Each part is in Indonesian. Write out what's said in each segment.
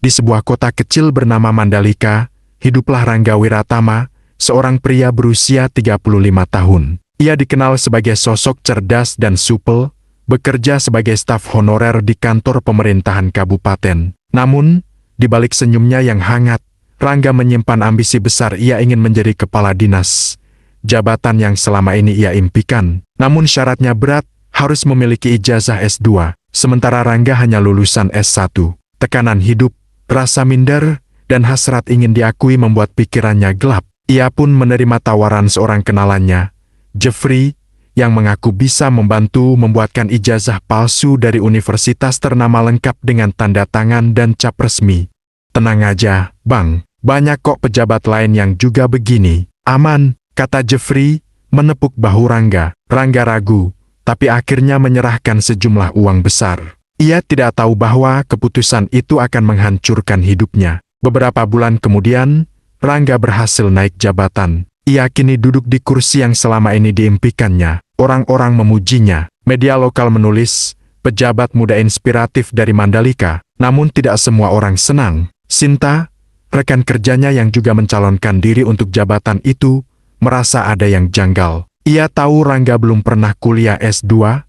Di sebuah kota kecil bernama Mandalika, hiduplah Rangga Wiratama, seorang pria berusia 35 tahun. Ia dikenal sebagai sosok cerdas dan supel, bekerja sebagai staf honorer di kantor pemerintahan kabupaten. Namun, di balik senyumnya yang hangat, Rangga menyimpan ambisi besar. Ia ingin menjadi kepala dinas, jabatan yang selama ini ia impikan. Namun syaratnya berat, harus memiliki ijazah S2, sementara Rangga hanya lulusan S1. Tekanan hidup, rasa minder, dan hasrat ingin diakui membuat pikirannya gelap. Ia pun menerima tawaran seorang kenalannya, Jeffrey, yang mengaku bisa membantu membuatkan ijazah palsu dari universitas ternama lengkap dengan tanda tangan dan cap resmi. "Tenang aja, Bang, banyak kok pejabat lain yang juga begini." "Aman," kata Jeffrey, menepuk bahu Rangga. Rangga ragu, tapi akhirnya menyerahkan sejumlah uang besar. Ia tidak tahu bahwa keputusan itu akan menghancurkan hidupnya. Beberapa bulan kemudian, Rangga berhasil naik jabatan. Ia kini duduk di kursi yang selama ini diimpikannya. Orang-orang memujinya. Media lokal menulis, pejabat muda inspiratif dari Mandalika. Namun tidak semua orang senang. Sinta, rekan kerjanya yang juga mencalonkan diri untuk jabatan itu, merasa ada yang janggal. Ia tahu Rangga belum pernah kuliah S2,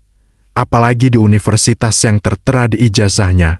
apalagi di universitas yang tertera di ijazahnya.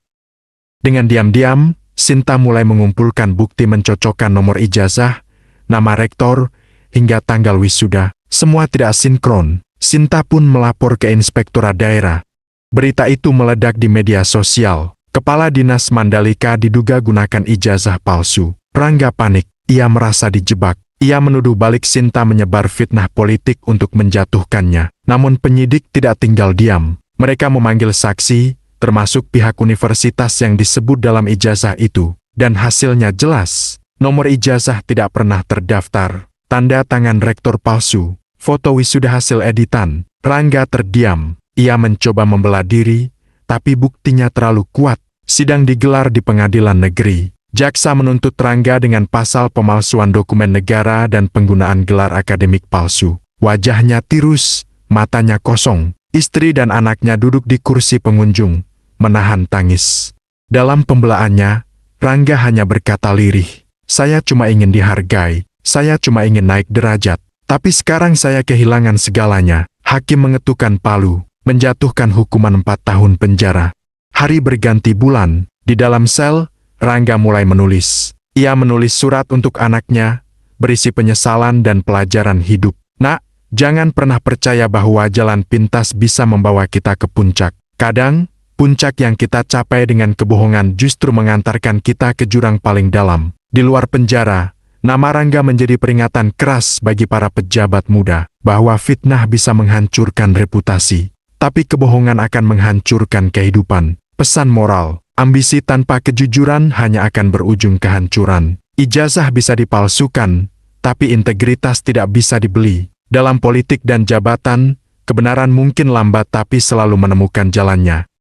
Dengan diam-diam, Sinta mulai mengumpulkan bukti mencocokkan nomor ijazah, nama rektor, hingga tanggal wisuda. Semua tidak sinkron. Sinta pun melapor ke inspektorat daerah. Berita itu meledak di media sosial. Kepala Dinas Mandalika diduga gunakan ijazah palsu. Rangga panik. Ia merasa dijebak. Ia menuduh balik Sinta menyebar fitnah politik untuk menjatuhkannya. Namun penyidik tidak tinggal diam. Mereka memanggil saksi, termasuk pihak universitas yang disebut dalam ijazah itu. Dan hasilnya jelas. Nomor ijazah tidak pernah terdaftar. Tanda tangan rektor palsu. Foto wisuda hasil editan. Rangga terdiam. Ia mencoba membela diri, tapi buktinya terlalu kuat. Sidang digelar di pengadilan negeri. Jaksa menuntut Rangga dengan pasal pemalsuan dokumen negara dan penggunaan gelar akademik palsu. Wajahnya tirus, matanya kosong. Istri dan anaknya duduk di kursi pengunjung, menahan tangis. Dalam pembelaannya, Rangga hanya berkata lirih, "Saya cuma ingin dihargai, saya cuma ingin naik derajat. Tapi sekarang saya kehilangan segalanya." Hakim mengetukkan palu, menjatuhkan hukuman 4 tahun penjara. Hari berganti bulan, di dalam sel, Rangga mulai menulis. Ia menulis surat untuk anaknya, berisi penyesalan dan pelajaran hidup. "Nak, jangan pernah percaya bahwa jalan pintas bisa membawa kita ke puncak. Kadang, puncak yang kita capai dengan kebohongan justru mengantarkan kita ke jurang paling dalam." Di luar penjara, nama Rangga menjadi peringatan keras bagi para pejabat muda, bahwa fitnah bisa menghancurkan reputasi, tapi kebohongan akan menghancurkan kehidupan. Pesan moral, ambisi tanpa kejujuran hanya akan berujung kehancuran. Ijazah bisa dipalsukan, tapi integritas tidak bisa dibeli. Dalam politik dan jabatan, kebenaran mungkin lambat tapi selalu menemukan jalannya.